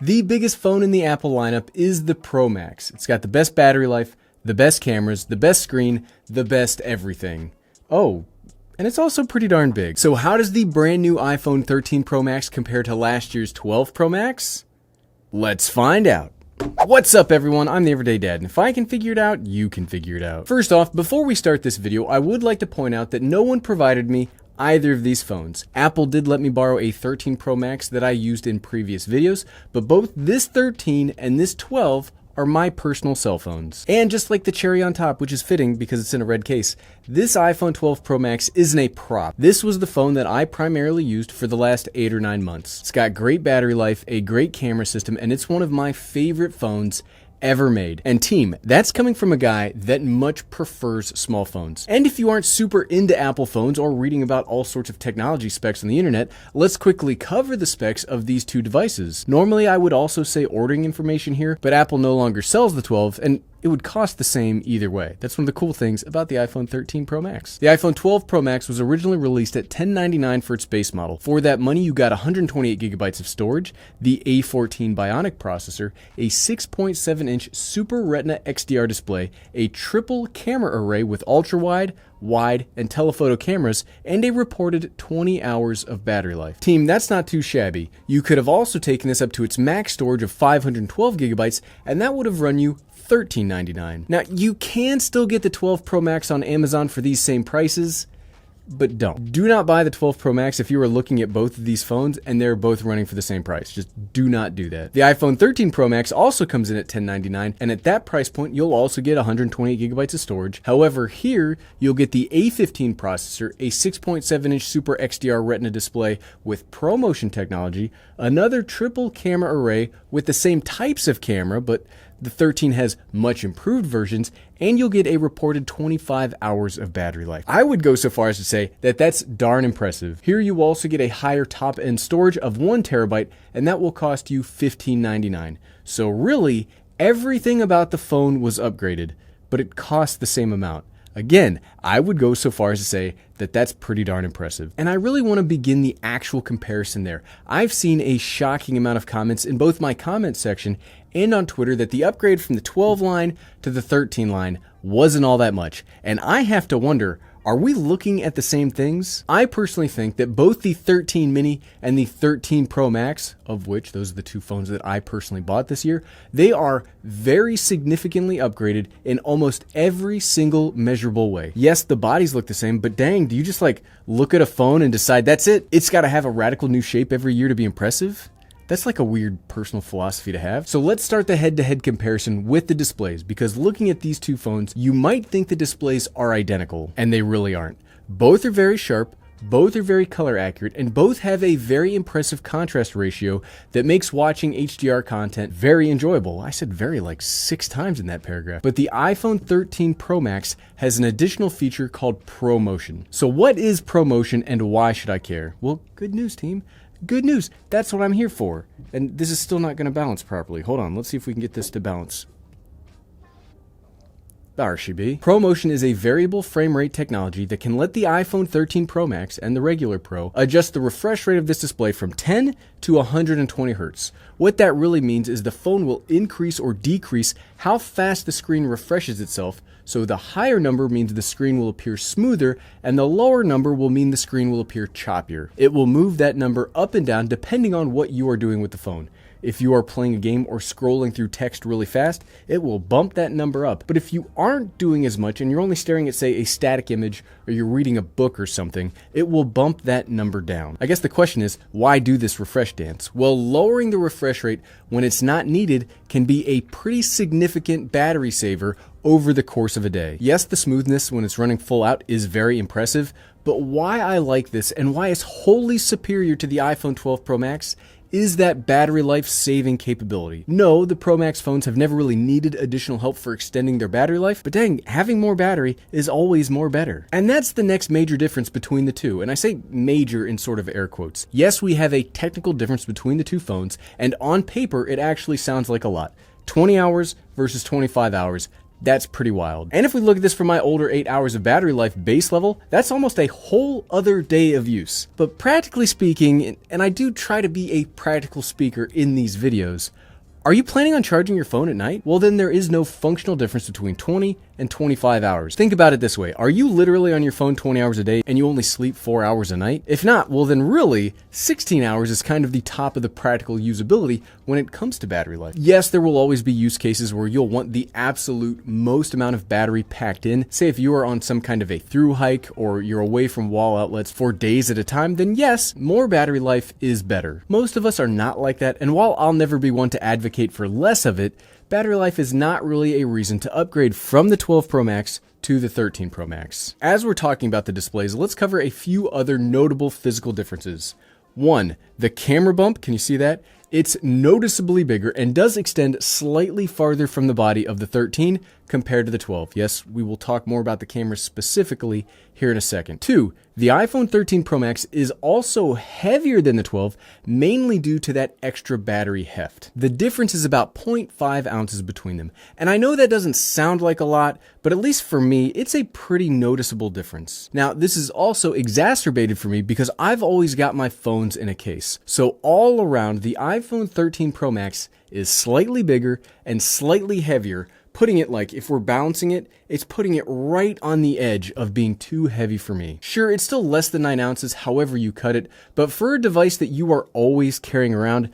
The biggest phone in the Apple lineup is the Pro Max. It's got the best battery life, the best cameras, the best screen, the best everything. Oh, and it's also pretty darn big. So how does the brand new iPhone 13 Pro Max compare to last year's 12 Pro Max? Let's find out. What's up everyone, I'm the Everyday Dad, and if I can figure it out, you can figure it out. First off, before we start this video, I would like to point out that no one provided me either of these phones. Apple did let me borrow a 13 Pro Max that I used in previous videos, but both this 13 and this 12 are my personal cell phones. And just like the cherry on top, which is fitting because it's in a red case, this iPhone 12 Pro Max isn't a prop. This was the phone that I primarily used for the last 8 or 9 months. It's got great battery life, a great camera system, and it's one of my favorite phones ever made. And team, that's coming from a guy that much prefers small phones. And if you aren't super into Apple phones or reading about all sorts of technology specs on the internet, let's quickly cover the specs of these two devices. Normally I would also say ordering information here, but Apple no longer sells the 12 and it would cost the same either way. That's one of the cool things about the iPhone 13 Pro Max. The iPhone 12 Pro Max was originally released at $1099 for its base model. For that money, you got 128 gigabytes of storage, the A14 Bionic processor, a 6.7-inch Super Retina XDR display, a triple camera array with ultra-wide, wide, and telephoto cameras, and a reported 20 hours of battery life. Team, that's not too shabby. You could have also taken this up to its max storage of 512 gigabytes, and that would have run you $13.99. Now, you can still get the 12 Pro Max on Amazon for these same prices, but don't. Do not buy the 12 Pro Max if you are looking at both of these phones and they're both running for the same price. Just do not do that. The iPhone 13 Pro Max also comes in at $10.99, and at that price point, you'll also get 128 gigabytes of storage. However, here, you'll get the A15 processor, a 6.7-inch Super XDR Retina display with ProMotion technology, another triple camera array with the same types of camera, but the 13 has much improved versions, and you'll get a reported 25 hours of battery life. I would go so far as to say that that's darn impressive. Here you also get a higher top-end storage of 1 terabyte, and that will cost you $15.99. So really, everything about the phone was upgraded, but it cost the same amount. Again, I would go so far as to say that that's pretty darn impressive. And I really want to begin the actual comparison there. I've seen a shocking amount of comments in both my comment section and on Twitter that the upgrade from the 12 line to the 13 line wasn't all that much. And I have to wonder, are we looking at the same things? I personally think that both the 13 mini and the 13 Pro Max, of which those are the two phones that I personally bought this year, they are very significantly upgraded in almost every single measurable way. Yes, the bodies look the same, but dang, do you just like look at a phone and decide that's it? It's got to have a radical new shape every year to be impressive? That's like a weird personal philosophy to have. So let's start the head-to-head comparison with the displays, because looking at these two phones, you might think the displays are identical, and they really aren't. Both are very sharp, both are very color accurate, and both have a very impressive contrast ratio that makes watching HDR content very enjoyable. I said very like 6 times in that paragraph. But the iPhone 13 Pro Max has an additional feature called ProMotion. So what is ProMotion and why should I care? Well, good news, team. Good news, that's what I'm here for. And this is still not going to balance properly. Hold on, let's see if we can get this to balance. There she be. ProMotion is a variable frame rate technology that can let the iPhone 13 Pro Max and the regular Pro adjust the refresh rate of this display from 10 to 120 Hz. What that really means is the phone will increase or decrease how fast the screen refreshes itself, so the higher number means the screen will appear smoother, and the lower number will mean the screen will appear choppier. It will move that number up and down depending on what you are doing with the phone. If you are playing a game or scrolling through text really fast, it will bump that number up. But if you aren't doing as much and you're only staring at, say, a static image or you're reading a book or something, it will bump that number down. I guess the question is, why do this refresh dance? Well, lowering the refresh rate when it's not needed can be a pretty significant battery saver over the course of a day. Yes, the smoothness when it's running full out is very impressive, but why I like this and why it's wholly superior to the iPhone 12 Pro Max is that battery life saving capability. No, the Pro Max phones have never really needed additional help for extending their battery life, but dang, having more battery is always more better. And that's the next major difference between the two, and I say major in sort of air quotes. Yes, we have a technical difference between the two phones, and on paper, it actually sounds like a lot. 20 hours versus 25 hours. That's pretty wild. And if we look at this from my older 8 hours of battery life base level, that's almost a whole other day of use. But practically speaking, and I do try to be a practical speaker in these videos, are you planning on charging your phone at night? Well, then there is no functional difference between 20 and 25 hours. Think about it this way. Are you literally on your phone 20 hours a day and you only sleep 4 hours a night? If not, well then really, 16 hours is kind of the top of the practical usability when it comes to battery life. Yes, there will always be use cases where you'll want the absolute most amount of battery packed in. Say if you are on some kind of a through hike or you're away from wall outlets for days at a time, then yes, more battery life is better. Most of us are not like that, and while I'll never be one to advocate for less of it, battery life is not really a reason to upgrade from the 12 Pro Max to the 13 Pro Max. As we're talking about the displays, let's cover a few other notable physical differences. One, the camera bump, can you see that? It's noticeably bigger and does extend slightly farther from the body of the 13 compared to the 12. Yes, we will talk more about the camera specifically here in a second. Two, the iPhone 13 Pro Max is also heavier than the 12, mainly due to that extra battery heft. The difference is about 0.5 ounces between them. And I know that doesn't sound like a lot, but at least for me, it's a pretty noticeable difference. Now, this is also exacerbated for me because I've always got my phones in a case. So all around, the iPhone 13 Pro Max is slightly bigger and slightly heavier, putting it like, if we're balancing it, it's putting it right on the edge of being too heavy for me. Sure, it's still less than 9 ounces, however you cut it, but for a device that you are always carrying around,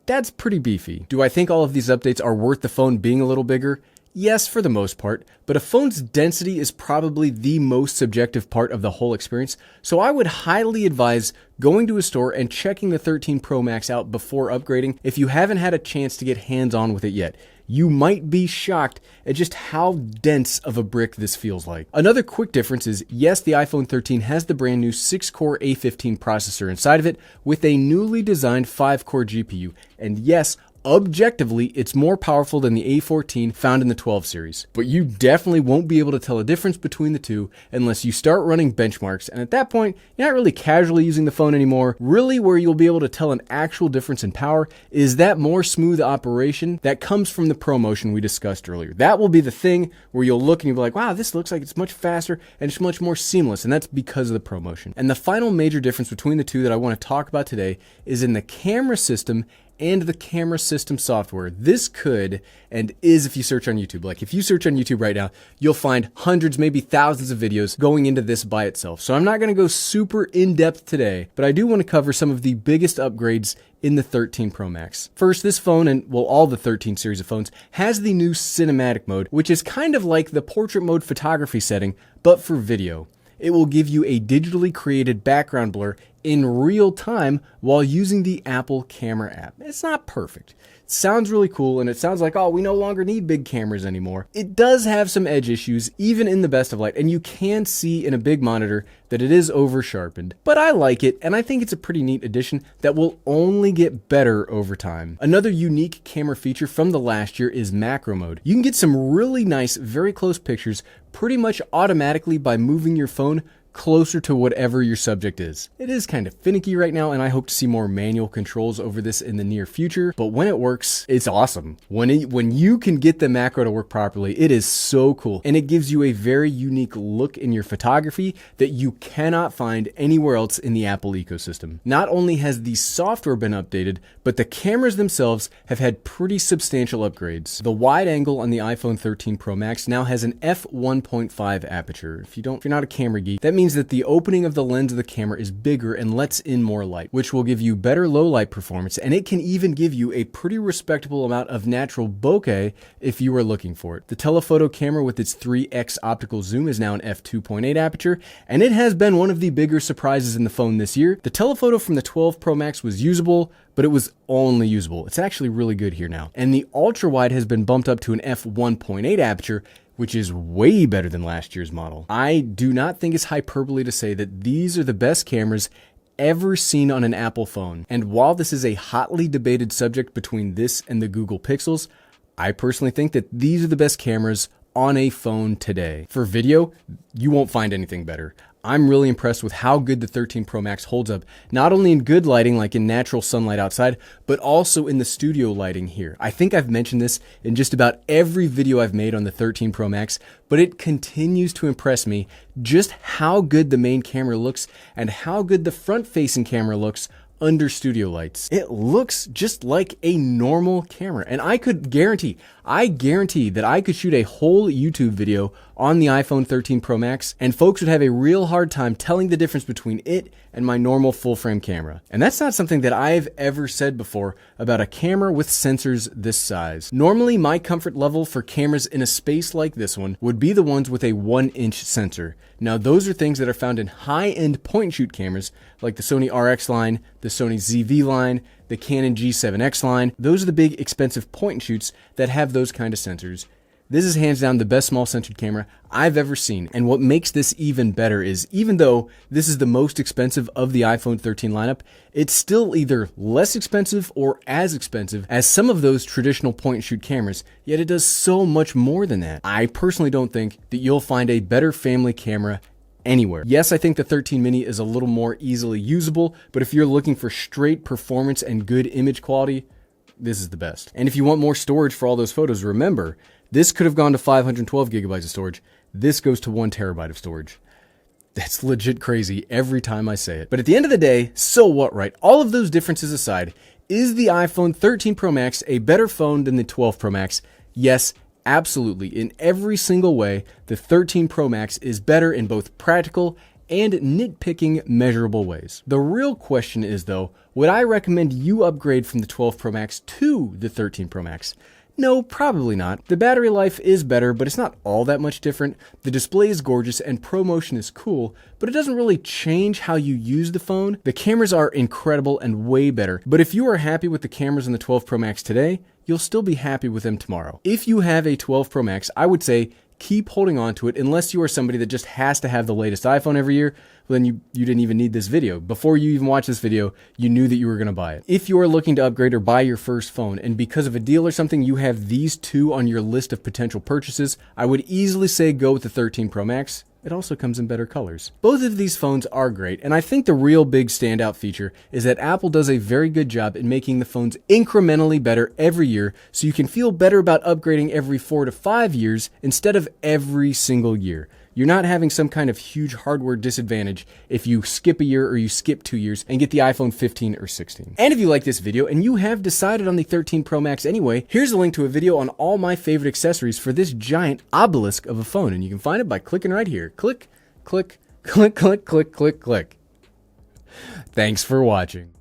that's pretty beefy. Do I think all of these updates are worth the phone being a little bigger? Yes, for the most part, but a phone's density is probably the most subjective part of the whole experience, so I would highly advise going to a store and checking the 13 Pro Max out before upgrading if you haven't had a chance to get hands-on with it yet. You might be shocked at just how dense of a brick this feels like. Another quick difference is, yes, the iPhone 13 has the brand new 6-core A15 processor inside of it with a newly designed 5-core GPU, and yes, objectively, it's more powerful than the A14 found in the 12 series. But you definitely won't be able to tell a difference between the two unless you start running benchmarks, and at that point, you're not really casually using the phone anymore. Really, where you'll be able to tell an actual difference in power is that more smooth operation that comes from the ProMotion we discussed earlier. That will be the thing where you'll look and you'll be like, wow, this looks like it's much faster and it's much more seamless, and that's because of the ProMotion. And the final major difference between the two that I want to talk about today is in the camera system and the camera system software. This could and is, if you search on YouTube. Like if you search on YouTube right now, you'll find hundreds, maybe thousands of videos going into this by itself. So I'm not gonna go super in-depth today, but I do wanna cover some of the biggest upgrades in the 13 Pro Max. First, this phone, and well, all the 13 series of phones, has the new cinematic mode, which is kind of like the portrait mode photography setting, but for video. It will give you a digitally created background blur in real time while using the Apple Camera app. It's not perfect. It sounds really cool, and it sounds like, oh, we no longer need big cameras anymore. It does have some edge issues, even in the best of light, and you can see in a big monitor that it is over sharpened. But I like it, and I think it's a pretty neat addition that will only get better over time. Another unique camera feature from the last year is macro mode. You can get some really nice, very close pictures pretty much automatically by moving your phone closer to whatever your subject is. It is kind of finicky right now, and I hope to see more manual controls over this in the near future, but when it works, it's awesome. When you can get the macro to work properly, it is so cool, and it gives you a very unique look in your photography that you cannot find anywhere else in the Apple ecosystem. Not only has the software been updated, but the cameras themselves have had pretty substantial upgrades. The wide angle on the iPhone 13 Pro Max now has an f1.5 aperture. If you're not a camera geek, that means that the opening of the lens of the camera is bigger and lets in more light, which will give you better low light performance, and it can even give you a pretty respectable amount of natural bokeh if you are looking for it. The telephoto camera with its 3x optical zoom is now an f2.8 aperture, and it has been one of the bigger surprises in the phone this year. The telephoto from the 12 Pro Max was usable, but it was only usable. It's actually really good here now. And the ultra wide has been bumped up to an f1.8 aperture, which is way better than last year's model. I do not think it's hyperbole to say that these are the best cameras ever seen on an Apple phone. And while this is a hotly debated subject between this and the Google Pixels, I personally think that these are the best cameras on a phone today. For video, you won't find anything better. I'm really impressed with how good the 13 Pro Max holds up, not only in good lighting like in natural sunlight outside, but also in the studio lighting here. I think I've mentioned this in just about every video I've made on the 13 Pro Max, but it continues to impress me just how good the main camera looks and how good the front-facing camera looks under studio lights. It looks just like a normal camera, and I guarantee that I could shoot a whole YouTube video on the iPhone 13 Pro Max, and folks would have a real hard time telling the difference between it and my normal full-frame camera. And that's not something that I've ever said before about a camera with sensors this size. Normally, my comfort level for cameras in a space like this one would be the ones with a 1-inch sensor. Now, those are things that are found in high-end point-and-shoot cameras like the Sony RX line, the Sony ZV line, the Canon G7X line. Those are the big, expensive point-and-shoots that have those kind of sensors. This is hands down the best small sensored camera I've ever seen. And what makes this even better is, even though this is the most expensive of the iPhone 13 lineup, it's still either less expensive or as expensive as some of those traditional point and shoot cameras, yet it does so much more than that. I personally don't think that you'll find a better family camera anywhere. Yes, I think the 13 mini is a little more easily usable, but if you're looking for straight performance and good image quality, this is the best. And if you want more storage for all those photos, remember, this could have gone to 512 gigabytes of storage. This goes to 1 terabyte of storage. That's legit crazy every time I say it. But at the end of the day, so what, right? All of those differences aside, is the iPhone 13 Pro Max a better phone than the 12 Pro Max? Yes, absolutely. In every single way, the 13 Pro Max is better in both practical and nitpicking measurable ways. The real question is though, would I recommend you upgrade from the 12 Pro Max to the 13 Pro Max? No, probably not. The battery life is better, but it's not all that much different. The display is gorgeous and ProMotion is cool, but it doesn't really change how you use the phone. The cameras are incredible and way better, but if you are happy with the cameras in the 12 Pro Max today, you'll still be happy with them tomorrow. If you have a 12 Pro Max, I would say keep holding on to it unless you are somebody that just has to have the latest iPhone every year. Well, then you didn't even need this video. Before you even watched this video, you knew that you were going to buy it. If you are looking to upgrade or buy your first phone, and because of a deal or something, you have these two on your list of potential purchases, I would easily say go with the 13 Pro Max. It also comes in better colors. Both of these phones are great, and I think the real big standout feature is that Apple does a very good job in making the phones incrementally better every year, so you can feel better about upgrading every 4 to 5 years instead of every single year. You're not having some kind of huge hardware disadvantage if you skip a year or you skip 2 years and get the iPhone 15 or 16. And if you like this video and you have decided on the 13 Pro Max anyway, here's a link to a video on all my favorite accessories for this giant obelisk of a phone, and you can find it by clicking right here. Click, click, click, click, click, click, click. Thanks for watching.